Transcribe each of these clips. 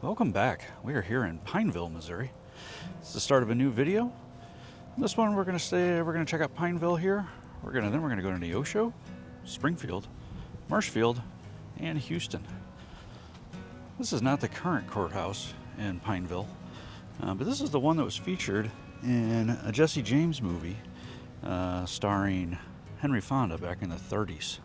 Welcome back. We are here in Pineville, Missouri. It's the start of a new video. This one we're gonna check out Pineville here. We're gonna go to Neosho, Springfield, Marshfield, and Houston. This is not the current courthouse in Pineville, but this is the one that was featured in a Jesse James movie starring Henry Fonda back in the 30s.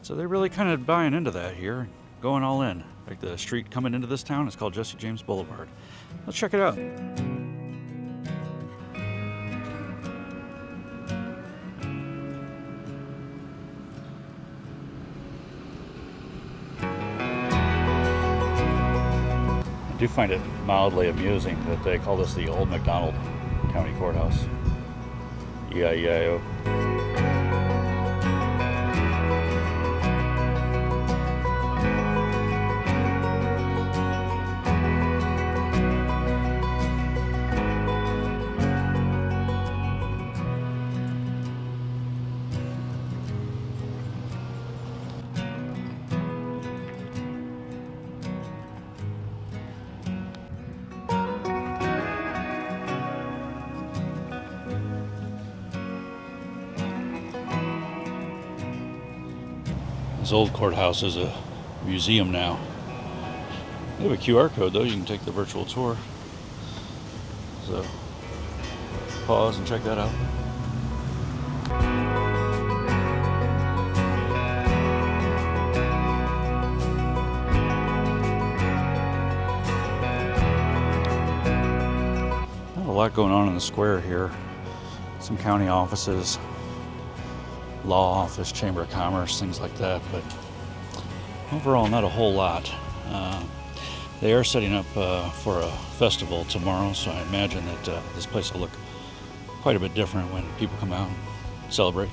So they're really kind of buying into that here, going all in. Like the street coming into this town is called Jesse James Boulevard. Let's check it out. I do find it mildly amusing that they call this the old McDonald County Courthouse. E-I-E-I-O. This old courthouse is a museum now. They have a QR code though, you can take the virtual tour. So pause and check that out. Not a lot going on in the square here. Some county offices, law office, chamber of commerce, things like that, but overall not a whole lot. They are setting up for a festival tomorrow, so I imagine that this place will look quite a bit different when people come out and celebrate.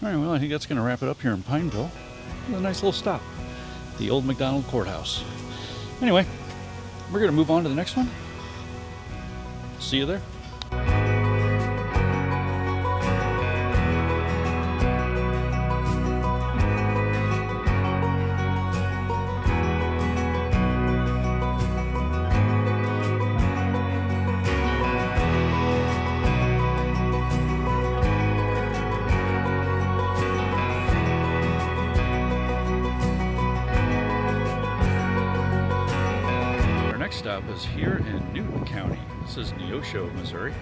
All right, well, I think that's going to wrap it up here in Pineville. A nice little stop. The old McDonald Courthouse. Anyway, we're going to move on to the next one. See you there. Next stop is here in Newton County. This is Neosho, Missouri,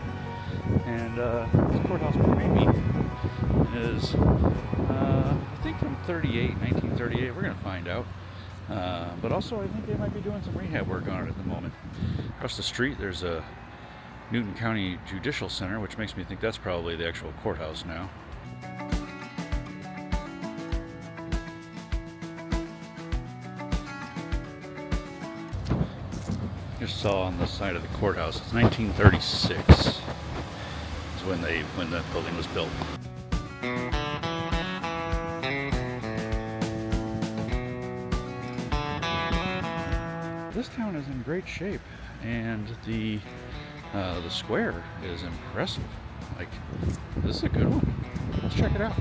and this courthouse maybe is I think from 1938. We're going to find out, but also I think they might be doing some rehab work on it at the moment. Across the street there's a Newton County Judicial Center, which makes me think that's probably the actual courthouse now. Just saw on the side of the courthouse, it's 1936 is when that building was built. This town is in great shape, and the square is impressive. Like, this is a good one. Let's check it out.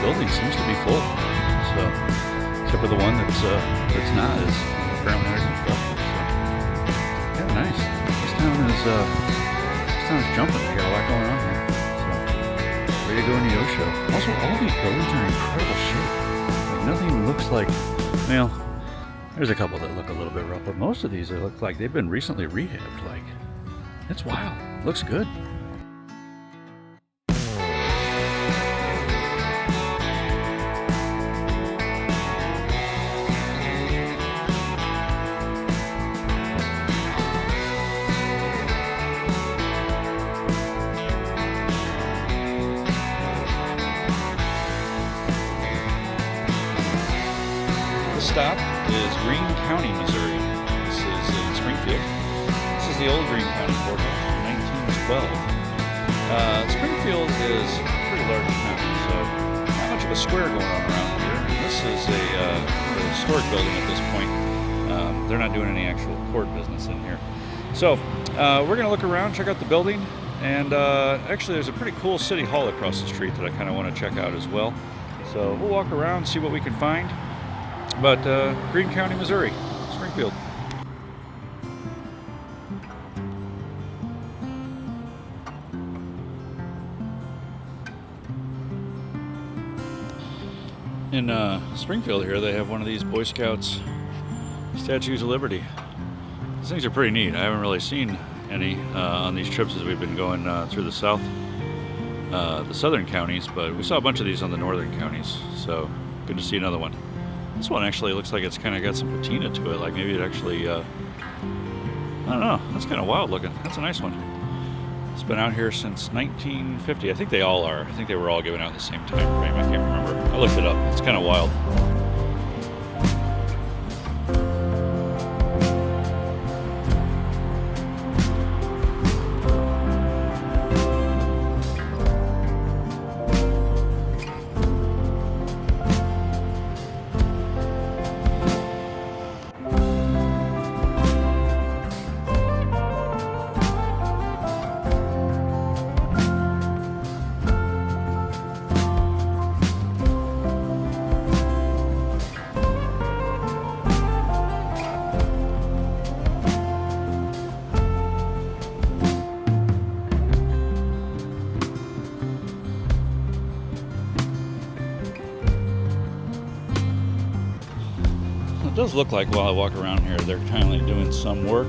building seems to be full. So, except for the one that's not, is apparently under construction. So, yeah, nice. This town is jumping. They got a lot going on here. So, way to go, Neosho. Also, all these buildings are in incredible shape. Like, nothing looks like, well, there's a couple that look a little bit rough, but most of these look like they've been recently rehabbed. Like, it's wild. Looks good. Stop is Greene County, Missouri. This is in Springfield. This is the old Greene County Courthouse from 1912. Springfield is a pretty large town, so not much of a square going on around here. This is a historic building at this point. They're not doing any actual court business in here. So we're going to look around, check out the building, and actually there's a pretty cool city hall across the street that I kind of want to check out as well. So we'll walk around, see what we can find. But Greene County, Missouri, Springfield. In Springfield here, they have one of these Boy Scouts Statues of Liberty. These things are pretty neat. I haven't really seen any on these trips as we've been going through the southern counties, but we saw a bunch of these on the northern counties, so good to see another one. This one actually looks like it's kind of got some patina to it, like maybe it actually, I don't know, that's kind of wild looking. That's a nice one. It's been out here since 1950. I think they all are. I think they were all given out at the same time frame. I can't remember. I looked it up. It's kind of wild. It does look like while I walk around here, they're kind of doing some work.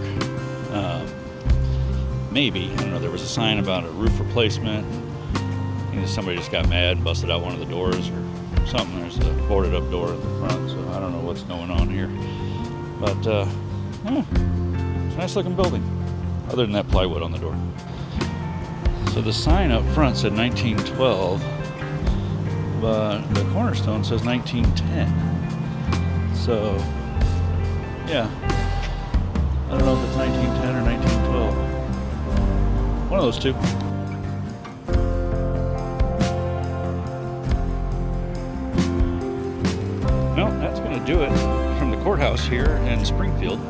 Maybe, I don't know, there was a sign about a roof replacement. I think somebody just got mad and busted out one of the doors or something. There's a boarded up door at the front, so I don't know what's going on here. But, yeah, it's a nice looking building, other than that plywood on the door. So the sign up front said 1912, but the cornerstone says 1910. So, yeah, I don't know if it's 1910 or 1912. One of those two. No, that's going to do it from the courthouse here in Springfield.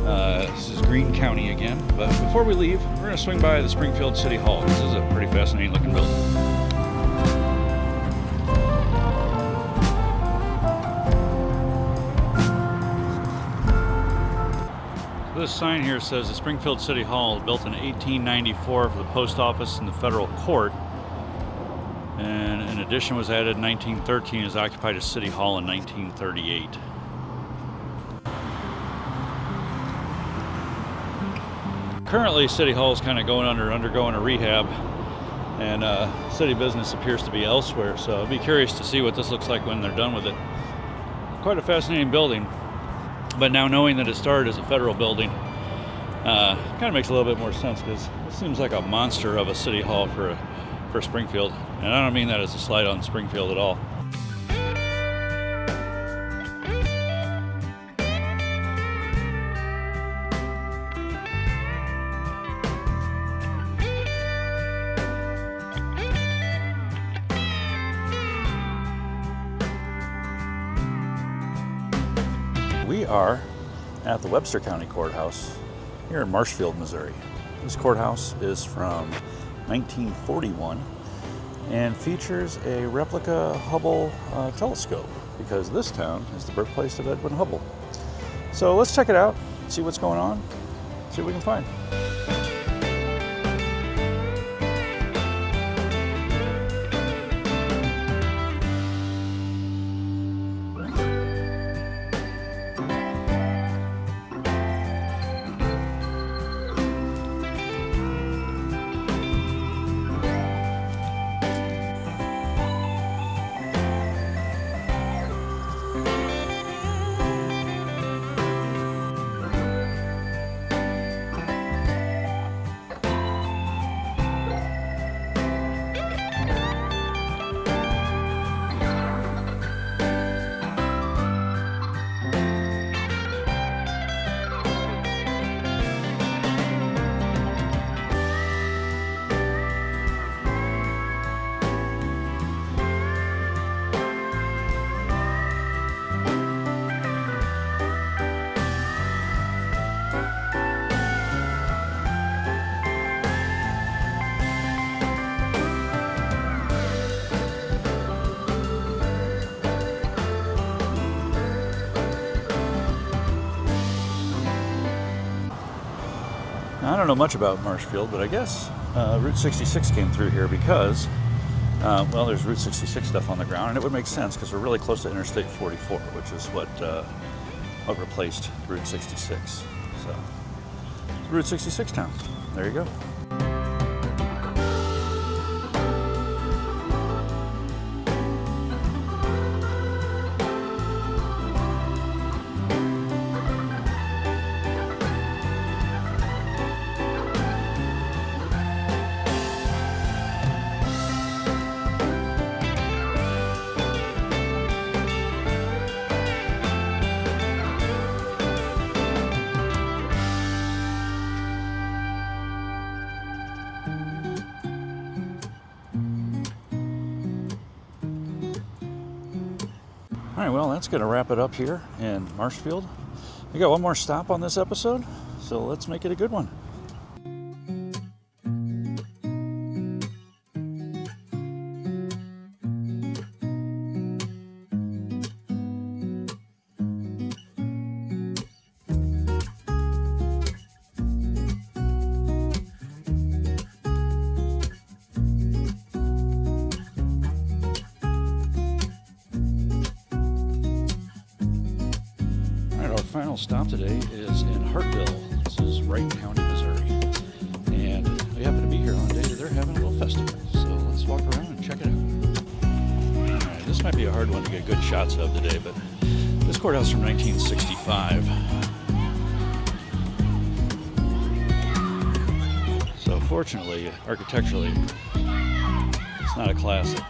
This is Greene County again. But before we leave, we're going to swing by the Springfield City Hall. This is a pretty fascinating looking building. This sign here says the Springfield City Hall, built in 1894 for the post office and the federal court, and an addition was added in 1913, is occupied as City Hall in 1938. Currently, City Hall is kind of undergoing a rehab, and city business appears to be elsewhere, so I'll be curious to see what this looks like when they're done with it. Quite a fascinating building. But now knowing that it started as a federal building, kind of makes a little bit more sense, because it seems like a monster of a city hall for Springfield. And I don't mean that as a slight on Springfield at all. We are at the Webster County Courthouse here in Marshfield, Missouri. This courthouse is from 1941. and features a replica Hubble telescope, because this town is the birthplace of Edwin Hubble. So let's check it out, see what's going on, see what we can find. I don't know much about Marshfield, but I guess Route 66 came through here because, well, there's Route 66 stuff on the ground, and it would make sense because we're really close to Interstate 44, which is what replaced Route 66. So, Route 66 town. There you go. All right, well, that's going to wrap it up here in Marshfield. We got one more stop on this episode, so let's make it a good one. Final stop today is in Hartville. This is Wright County, Missouri. And we happen to be here on a day that they're having a little festival. So let's walk around and check it out. All right, this might be a hard one to get good shots of today, but this courthouse from 1965. So fortunately, architecturally, it's not a classic.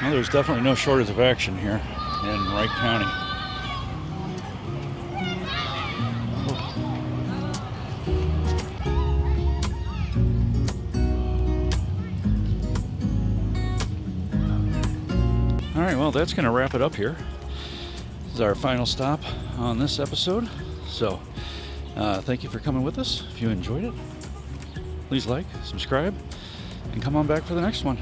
Well, there's definitely no shortage of action here in Wright County. All right, well, that's going to wrap it up here. This is our final stop on this episode. So, thank you for coming with us. If you enjoyed it, please like, subscribe, and come on back for the next one.